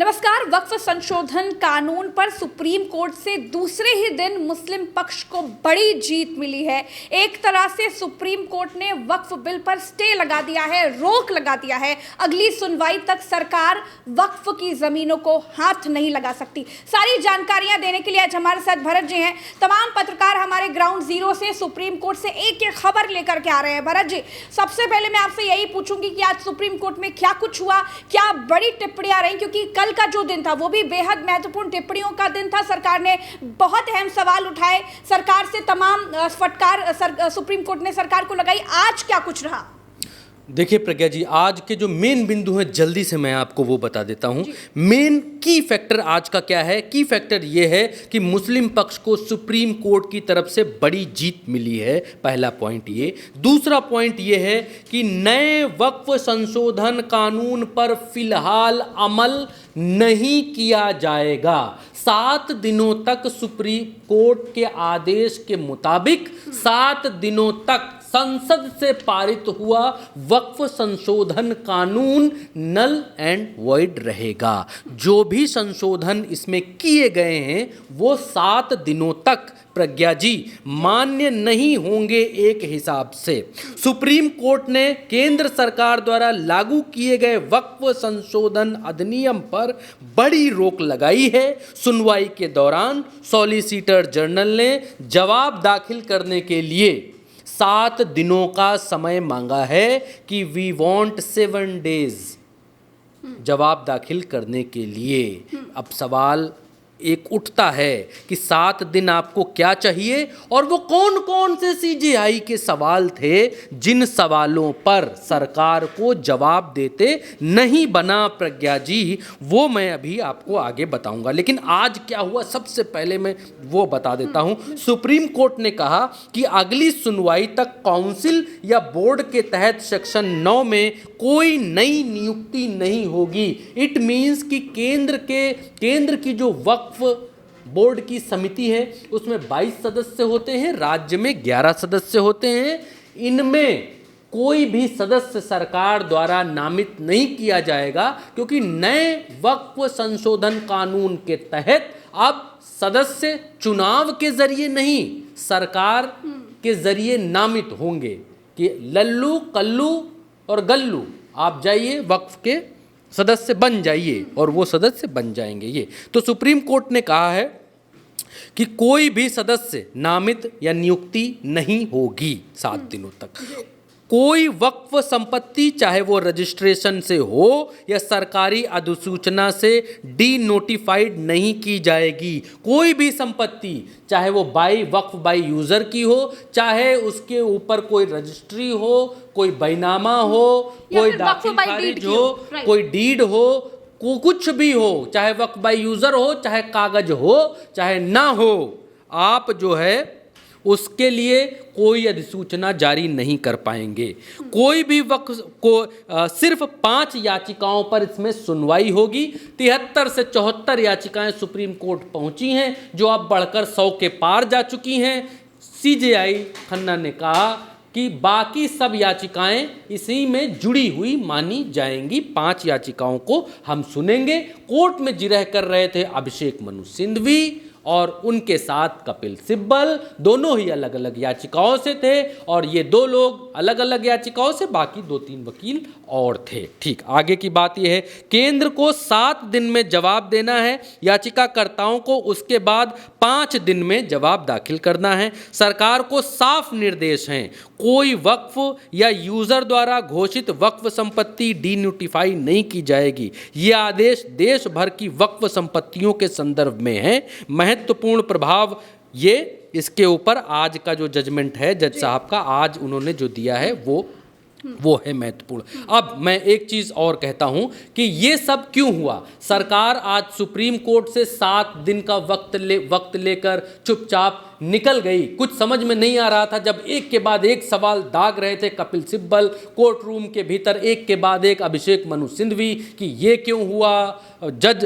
नमस्कार। वक्फ संशोधन कानून पर सुप्रीम कोर्ट से दूसरे ही दिन मुस्लिम पक्ष को बड़ी जीत मिली है। एक तरह से सुप्रीम कोर्ट ने वक्फ बिल पर स्टे लगा दिया है, रोक लगा दिया है। अगली सुनवाई तक सरकार वक्फ की जमीनों को हाथ नहीं लगा सकती। सारी जानकारियां देने के लिए आज हमारे साथ भरत जी हैं। तमाम पत्रकार हमारे ग्राउंड जीरो से सुप्रीम कोर्ट से एक एक खबर लेकर के आ रहे हैं। भरत जी, सबसे पहले मैं आपसे यही पूछूंगी कि आज सुप्रीम कोर्ट में क्या कुछ हुआ, क्या बड़ी टिप्पणियां रही, क्योंकि कल का जो दिन था वो भी बेहद महत्वपूर्ण टिप्पणियों का दिन था। सरकार ने बहुत अहम सवाल उठाए, सरकार से तमाम फटकार सुप्रीम कोर्ट ने सरकार को लगाई। आज क्या कुछ रहा? देखिए प्रज्ञा जी, आज के जो मेन बिंदु हैं जल्दी से मैं आपको वो बता देता हूं। मेन की फैक्टर आज का क्या है? की फैक्टर ये है कि मुस्लिम पक्ष को सुप्रीम कोर्ट की तरफ से बड़ी जीत मिली है, पहला पॉइंट ये। दूसरा पॉइंट ये है कि नए वक्फ संशोधन कानून पर फिलहाल अमल नहीं किया जाएगा। 7 दिनों तक सुप्रीम कोर्ट के आदेश के मुताबिक 7 दिनों तक संसद से पारित हुआ वक्फ संशोधन कानून नल एंड वॉइड रहेगा। जो भी संशोधन इसमें किए गए हैं वो 7 दिनों तक प्रज्ञा जी मान्य नहीं होंगे। एक हिसाब से सुप्रीम कोर्ट ने केंद्र सरकार द्वारा लागू किए गए वक्फ संशोधन अधिनियम पर बड़ी रोक लगाई है। सुनवाई के दौरान सॉलिसिटर जनरल ने जवाब दाखिल करने के लिए 7 दिनों का समय मांगा है कि वी वांट 7 डेज जवाब दाखिल करने के लिए। अब सवाल एक उठता है कि 7 दिन आपको क्या चाहिए, और वो कौन कौन से सीजेआई के सवाल थे जिन सवालों पर सरकार को जवाब देते नहीं बना प्रज्ञा जी, वो मैं अभी आपको आगे बताऊंगा। लेकिन आज क्या हुआ सबसे पहले मैं वो बता देता हूं। सुप्रीम कोर्ट ने कहा कि अगली सुनवाई तक काउंसिल या बोर्ड के तहत सेक्शन 9 में कोई नई नियुक्ति नहीं होगी। इट मीन्स कि केंद्र की जो वक्फ बोर्ड की समिति है उसमें 22 सदस्य होते हैं, राज्य में 11 सदस्य होते हैं। इनमें कोई भी सदस्य सरकार द्वारा नामित नहीं किया जाएगा, क्योंकि नए वक्फ संशोधन कानून के तहत अब सदस्य चुनाव के जरिए नहीं, सरकार के जरिए नामित होंगे कि लल्लू कल्लू और गल्लू आप जाइए वक्फ के सदस्य बन जाइए, और वो सदस्य बन जाएंगे। ये तो सुप्रीम कोर्ट ने कहा है कि कोई भी सदस्य नामित या नियुक्ति नहीं होगी 7 दिनों तक। कोई वक्फ संपत्ति चाहे वो रजिस्ट्रेशन से हो या सरकारी अधिसूचना से डी नोटिफाइड नहीं की जाएगी। कोई भी संपत्ति चाहे वो वक्फ बाई यूजर की हो, चाहे उसके ऊपर कोई रजिस्ट्री हो, कोई बैनामा हो, कोई दाखिल खारिज हो, कोई डीड हो, कुछ भी हो, चाहे वक्फ बाई यूजर हो, चाहे कागज हो, चाहे ना हो, आप जो है उसके लिए कोई अधिसूचना जारी नहीं कर पाएंगे। कोई भी वक्फ को सिर्फ 5 याचिकाओं पर इसमें सुनवाई होगी। 73 से 74 याचिकाएं सुप्रीम कोर्ट पहुंची हैं, जो अब बढ़कर 100 के पार जा चुकी हैं। सीजेआई खन्ना ने कहा कि बाकी सब याचिकाएं इसी में जुड़ी हुई मानी जाएंगी। 5 याचिकाओं को हम सुनेंगे। कोर्ट में जिरह कर रहे थे अभिषेक मनु सिंघवी और उनके साथ कपिल सिब्बल, दोनों ही अलग अलग याचिकाओं से थे, और ये 2 लोग अलग अलग याचिकाओं से, बाकी 2-3 वकील और थे। ठीक, आगे की बात यह है, केंद्र को 7 दिन में जवाब देना है याचिकाकर्ताओं को, उसके बाद 5 दिन में जवाब दाखिल करना है। सरकार को साफ निर्देश हैं, कोई वक्फ या यूजर द्वारा घोषित वक्फ संपत्ति डी नोटिफाई नहीं की जाएगी। ये आदेश देश भर की वक्फ संपत्तियों के संदर्भ में है। महत्वपूर्ण प्रभाव ये इसके ऊपर आज का जो जजमेंट है जज साहब का, आज उन्होंने जो दिया है वो है महत्वपूर्ण। अब मैं एक चीज और कहता हूं कि ये सब क्यों हुआ। सरकार आज सुप्रीम कोर्ट से 7 दिन का वक्त लेकर चुपचाप निकल गई। कुछ समझ में नहीं आ रहा था जब एक के बाद एक सवाल दाग रहे थे कपिल सिब्बल, कोर्ट रूम के भीतर एक के बाद एक अभिषेक मनु सिंघवी कि ये क्यों हुआ, जज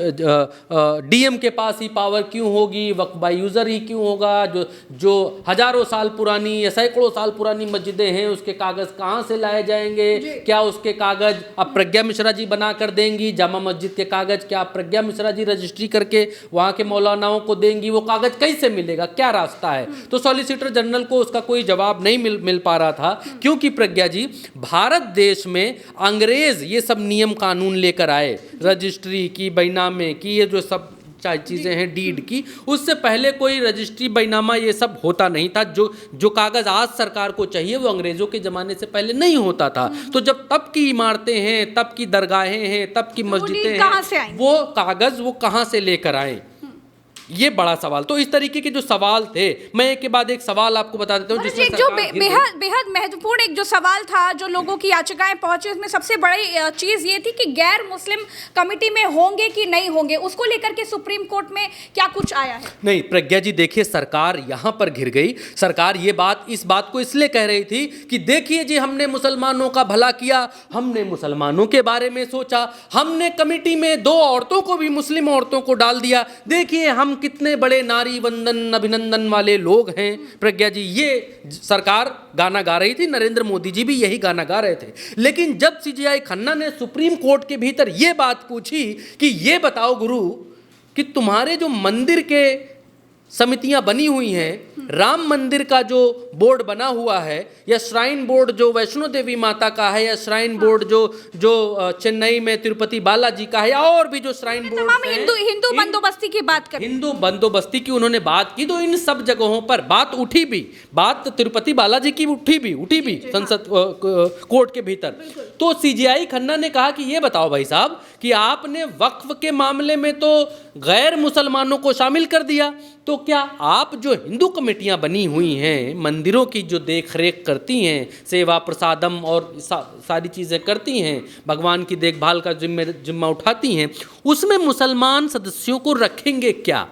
डीएम के पास ही पावर क्यों होगी, वक्फ बाय यूज़र ही क्यों होगा, जो हजारों साल पुरानी या सैकड़ों साल पुरानी मस्जिदें हैं उसके कागज़ कहाँ से लाए जाएंगे, क्या उसके कागज़ अब प्रज्ञा मिश्रा जी बना कर देंगी, जामा मस्जिद के कागज़ क्या प्रज्ञा मिश्रा जी रजिस्ट्री करके वहाँ के मौलानाओं को देंगी, वो कागज़ कैसे मिलेगा, क्या रास्ता है। तो सॉलिसिटर जनरल को उसका कोई जवाब नहीं मिल पा रहा था, क्योंकि प्रज्ञा जी भारत देश में अंग्रेज़ ये सब नियम कानून लेकर आए, रजिस्ट्री की, बैनामे की, ये जो सब चीज़ें हैं डीड की, उससे पहले कोई रजिस्ट्री बैनामा ये सब होता नहीं था। जो कागज़ आज सरकार को चाहिए वो अंग्रेज़ों के ज़माने से पहले नहीं होता था। तो जब तब की इमारतें हैं, तब की दरगाहें हैं, तब की मस्जिदें हैं, वो कागज़ वो कहाँ से लेकर आए, ये बड़ा सवाल। तो इस तरीके के जो सवाल थे, मैं एक के बाद एक सवाल आपको बता देता हूँ जिसमें जो बेहद महत्वपूर्ण एक जो सवाल था, जो लोगों की याचिकाएं पहुंची, उसमें सबसे बड़ी चीज ये थी कि गैर मुस्लिम कमेटी में होंगे कि नहीं होंगे, उसको लेकर के सुप्रीम कोर्ट में क्या कुछ आया है? नहीं प्रज्ञा जी, देखिए सरकार यहाँ पर घिर गई। सरकार इस बात को इसलिए कह रही थी कि देखिए जी, हमने मुसलमानों का भला किया, हमने मुसलमानों के बारे में सोचा, हमने कमेटी में 2 औरतों को भी, मुस्लिम औरतों को डाल दिया, देखिए हम कितने बड़े नारी वंदन अभिनंदन वाले लोग हैं। प्रज्ञा जी, ये सरकार गाना गा रही थी, नरेंद्र मोदी जी भी यही गाना गा रहे थे। लेकिन जब सीजीआई खन्ना ने सुप्रीम कोर्ट के भीतर ये बात पूछी कि ये बताओ गुरु कि तुम्हारे जो मंदिर के समितियां बनी हुई हैं, राम मंदिर का जो बोर्ड बना हुआ है, या श्राइन बोर्ड जो वैष्णो देवी माता का है, या श्राइन बोर्ड जो चेन्नई में तिरुपति बालाजी का है, या और भी जो श्राइन बोर्ड हिंदू बंदोबस्ती की बात करें, हिंदू बंदोबस्ती की उन्होंने बात की, तो इन सब जगहों पर बात उठी भी, बात तिरुपति बालाजी की उठी भी संसद कोर्ट के भीतर। तो सीजीआई खन्ना ने कहा कि ये बताओ भाई साहब कि आपने वक्फ के मामले में तो गैर मुसलमानों को शामिल कर दिया, तो क्या आप जो हिंदू कमेटियां बनी हुई हैं, मंदिरों की जो देख रेख करती हैं, सेवा प्रसादम और सारी चीज़ें करती हैं, भगवान की देखभाल का जिम्मा उठाती हैं, उसमें मुसलमान सदस्यों को रखेंगे क्या?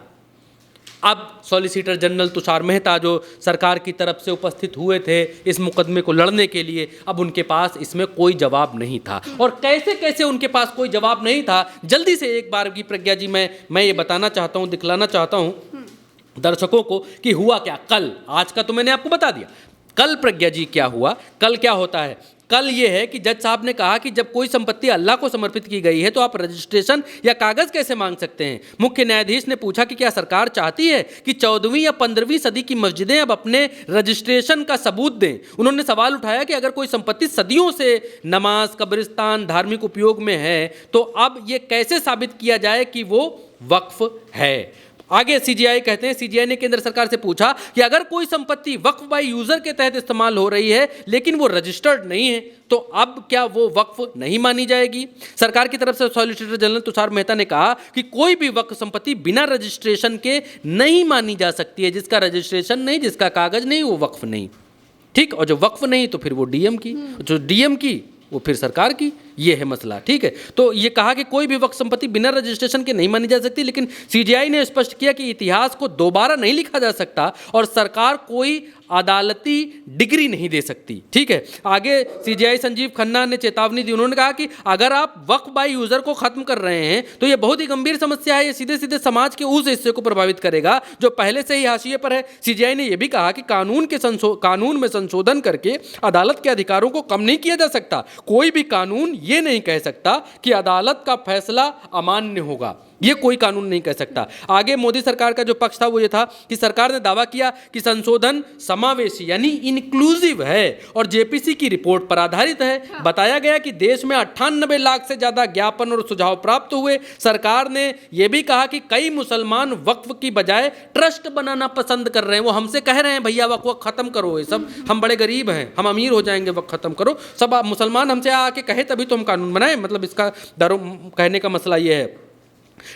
अब सॉलिसिटर जनरल तुषार मेहता जो सरकार की तरफ से उपस्थित हुए थे इस मुकदमे को लड़ने के लिए, अब उनके पास इसमें कोई जवाब नहीं था। और कैसे उनके पास कोई जवाब नहीं था, जल्दी से एक बार की प्रज्ञा जी मैं ये बताना चाहता हूँ, दिखलाना चाहता हूँ दर्शकों को कि हुआ क्या कल। आज का तो मैंने आपको बता दिया, कल प्रज्ञा जी क्या हुआ, कल क्या होता है। कल ये है कि जज साहब ने कहा कि जब कोई संपत्ति अल्लाह को समर्पित की गई है तो आप रजिस्ट्रेशन या कागज़ कैसे मांग सकते हैं। मुख्य न्यायाधीश ने पूछा कि क्या सरकार चाहती है कि 14वीं या 15वीं सदी की मस्जिदें अब अपने रजिस्ट्रेशन का सबूत दें। उन्होंने सवाल उठाया कि अगर कोई संपत्ति सदियों से नमाज, कब्रिस्तान, धार्मिक उपयोग में है तो अब ये कैसे साबित किया जाए कि वो वक्फ है। आगे सीजीआई कहते हैं, सीजीआई ने केंद्र सरकार से पूछा कि अगर कोई संपत्ति वक्फ बाय यूजर के तहत इस्तेमाल हो रही है लेकिन वो रजिस्टर्ड नहीं है तो अब क्या वो वक्फ नहीं मानी जाएगी। सरकार की तरफ से सॉलिसिटर जनरल तुषार मेहता ने कहा कि कोई भी वक्फ संपत्ति बिना रजिस्ट्रेशन के नहीं मानी जा सकती है। जिसका रजिस्ट्रेशन नहीं, जिसका कागज नहीं, वो वक्फ नहीं। ठीक, और जो वक्फ नहीं तो फिर वो डीएम की, जो डीएम की वो फिर सरकार की, ये है मसला। ठीक है, तो ये कहा कि कोई भी वक्फ संपत्ति बिना रजिस्ट्रेशन के नहीं मानी जा सकती, लेकिन सीजीआई ने स्पष्ट किया कि इतिहास को दोबारा नहीं लिखा जा सकता और सरकार कोई अदालती डिग्री नहीं दे सकती। ठीक है, आगे सीजीआई संजीव खन्ना ने चेतावनी दी। उन्होंने कहा कि अगर आप वक्फ बाय यूजर को खत्म कर रहे हैं तो ये बहुत ही गंभीर समस्या है, ये सीधे सीधे समाज के उस हिस्से को प्रभावित करेगा जो पहले से ही हाशिए पर है। सीजीआई ने यह भी कहा कि कानून में संशोधन करके अदालत के अधिकारों को कम नहीं किया जा सकता। कोई भी कानून ये नहीं कह सकता कि अदालत का फैसला अमान्य होगा, ये कोई कानून नहीं कह सकता। आगे मोदी सरकार का जो पक्ष था वो ये था कि सरकार ने दावा किया कि संशोधन समावेशी यानी इंक्लूसिव है और जेपीसी की रिपोर्ट पर आधारित है। बताया गया कि देश में 98 लाख से ज्यादा ज्ञापन और सुझाव प्राप्त हुए। सरकार ने यह भी कहा कि कई मुसलमान वक्फ की बजाय ट्रस्ट बनाना पसंद कर रहे हैं। वो हमसे कह रहे हैं भैया वक्फ खत्म करो, ये सब हम बड़े गरीब हैं, हम अमीर हो जाएंगे, वक्फ खत्म करो। सब मुसलमान हमसे आके कहे तभी तो हम कानून बनाए, मतलब इसका कहने का मसला ये है।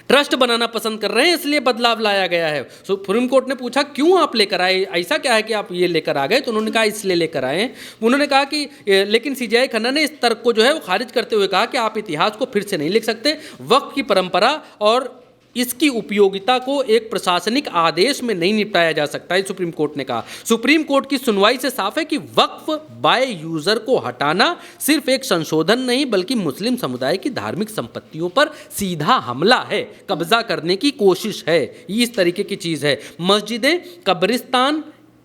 ट्रस्ट बनाना पसंद कर रहे हैं, इसलिए बदलाव लाया गया है। सुप्रीम कोर्ट ने पूछा क्यों आप लेकर आए, ऐसा क्या है कि आप ये लेकर आ गए, तो उन्होंने कहा इसलिए लेकर आए हैं। उन्होंने कहा कि लेकिन सीजीआई खन्ना ने इस तर्क को जो है वो खारिज करते हुए कहा कि आप इतिहास को फिर से नहीं लिख सकते। वक्फ की परंपरा और इसकी उपयोगिता को एक प्रशासनिक आदेश में नहीं निपटाया जा सकता है, सुप्रीम कोर्ट ने कहा। सुप्रीम कोर्ट की सुनवाई से साफ है कि वक्फ बाय यूजर को हटाना सिर्फ एक संशोधन नहीं बल्कि मुस्लिम समुदाय की धार्मिक संपत्तियों पर सीधा हमला है, कब्जा करने की कोशिश है। इस तरीके की चीज है। मस्जिदें, कब्रिस्तान,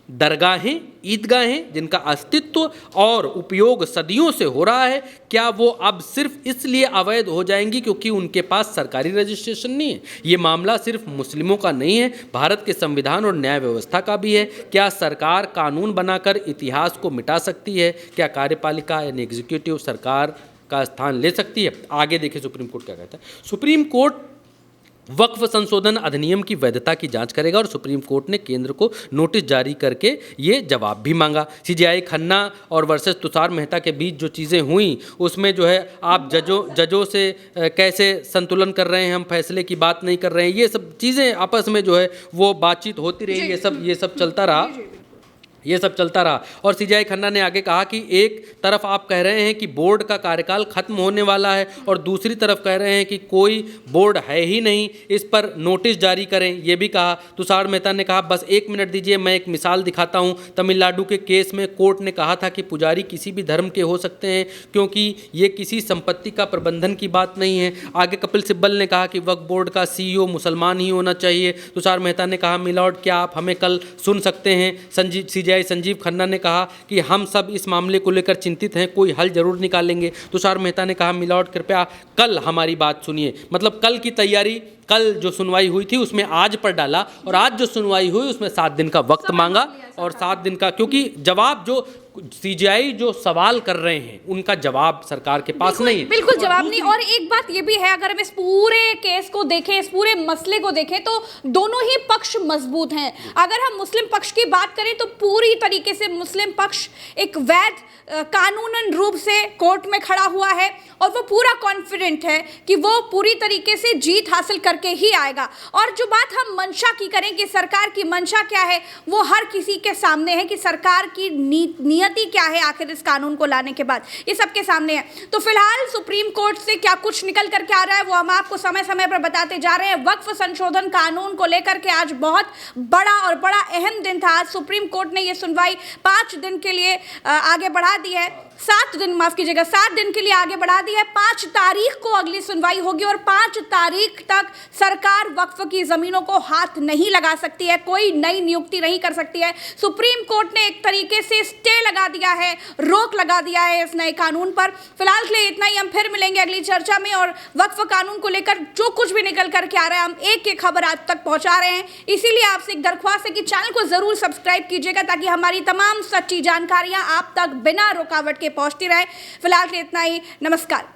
दरगाहें, ईदगाहें जिनका अस्तित्व और उपयोग सदियों से हो रहा है, क्या वो अब सिर्फ इसलिए अवैध हो जाएंगी क्योंकि उनके पास सरकारी रजिस्ट्रेशन नहीं है? ये मामला सिर्फ मुस्लिमों का नहीं है, भारत के संविधान और न्याय व्यवस्था का भी है। क्या सरकार कानून बनाकर इतिहास को मिटा सकती है? क्या कार्यपालिका यानी एग्जीक्यूटिव सरकार का स्थान ले सकती है? आगे देखिए सुप्रीम कोर्ट क्या कहता है। सुप्रीम कोर्ट वक्फ संशोधन अधिनियम की वैधता की जांच करेगा और सुप्रीम कोर्ट ने केंद्र को नोटिस जारी करके ये जवाब भी मांगा। सीजेआई खन्ना और वर्सेस तुषार मेहता के बीच जो चीज़ें हुई उसमें जो है आप जजों से कैसे संतुलन कर रहे हैं, हम फैसले की बात नहीं कर रहे हैं, ये सब चीज़ें आपस में जो है वो बातचीत होती रही, ये सब चलता रहा। और सीजेआई खन्ना ने आगे कहा कि एक तरफ आप कह रहे हैं कि बोर्ड का कार्यकाल खत्म होने वाला है और दूसरी तरफ कह रहे हैं कि कोई बोर्ड है ही नहीं, इस पर नोटिस जारी करें, ये भी कहा। तुषार मेहता ने कहा बस 1 मिनट दीजिए, मैं एक मिसाल दिखाता हूँ। तमिलनाडु के केस में कोर्ट ने कहा था कि पुजारी किसी भी धर्म के हो सकते हैं क्योंकि ये किसी संपत्ति का प्रबंधन की बात नहीं है। आगे कपिल सिब्बल ने कहा कि वक्फ बोर्ड का CEO मुसलमान ही होना चाहिए। तुषार मेहता ने कहा मिलॉर्ड क्या आप हमें कल सुन सकते हैं? संजीव खन्ना ने कहा कि हम सब इस मामले को लेकर चिंतित हैं, कोई हल जरूर निकालेंगे। तुषार मेहता ने कहा मिलॉर्ड कृपया कल हमारी बात सुनिए। मतलब कल की तैयारी, कल जो सुनवाई हुई थी उसमें आज पर डाला और आज जो सुनवाई हुई उसमें 7 दिन का वक्त मांगा और 7 दिन का, क्योंकि जवाब जो सीजेआई जो सवाल कर रहे हैं उनका जवाब सरकार के पास नहीं है, बिल्कुल जवाब नहीं। और एक बात ये भी है, अगर हम इस पूरे केस को देखें, इस पूरे मसले को देखें तो दोनों ही पक्ष मजबूत हैं। अगर हम मुस्लिम पक्ष की बात करें तो पूरी तरीके से मुस्लिम पक्ष एक वैध कानूनन रूप से कोर्ट में खड़ा हुआ है और वो पूरा कॉन्फिडेंट है कि वो पूरी तरीके से जीत हासिल करके ही आएगा। और जो बात हम मंशा की करें कि सरकार की मंशा क्या है, वो हर किसी के सामने है कि सरकार की नियति क्या है आखिर इस कानून को लाने के बाद, ये सबके सामने है। तो फिलहाल सुप्रीम कोर्ट से क्या कुछ निकल करके आ रहा है वो हम आपको समय समय पर बताते जा रहे हैं। वक्फ संशोधन कानून को लेकर के आज बहुत बड़ा अहम दिन था। आज सुप्रीम कोर्ट ने ये सुनवाई 5 दिन के लिए आगे बढ़ा दी है, 7 दिन, माफ कीजिएगा, 7 दिन के लिए आगे बढ़ा दी है। 5 तारीख को अगली सुनवाई होगी और 5 तारीख तक सरकार वक्फ की जमीनों को हाथ नहीं लगा सकती है, कोई नई नियुक्ति नहीं कर सकती है। सुप्रीम कोर्ट ने एक तरीके से स्टे लगा दिया है, रोक लगा दिया है इस नए कानून पर। फिलहाल के लिए इतना ही, हम फिर मिलेंगे अगली चर्चा में और वक्फ कानून को लेकर जो कुछ भी निकल करके आ रहा है हम एक खबर आप तक पहुंचा रहे हैं। इसीलिए आपसे एक दरख्वास्त है कि चैनल को जरूर सब्सक्राइब कीजिएगा ताकि हमारी तमाम सच्ची जानकारियां आप तक बिना रुकावट के पहुंचती रहे। फिलहाल के इतना ही, नमस्कार।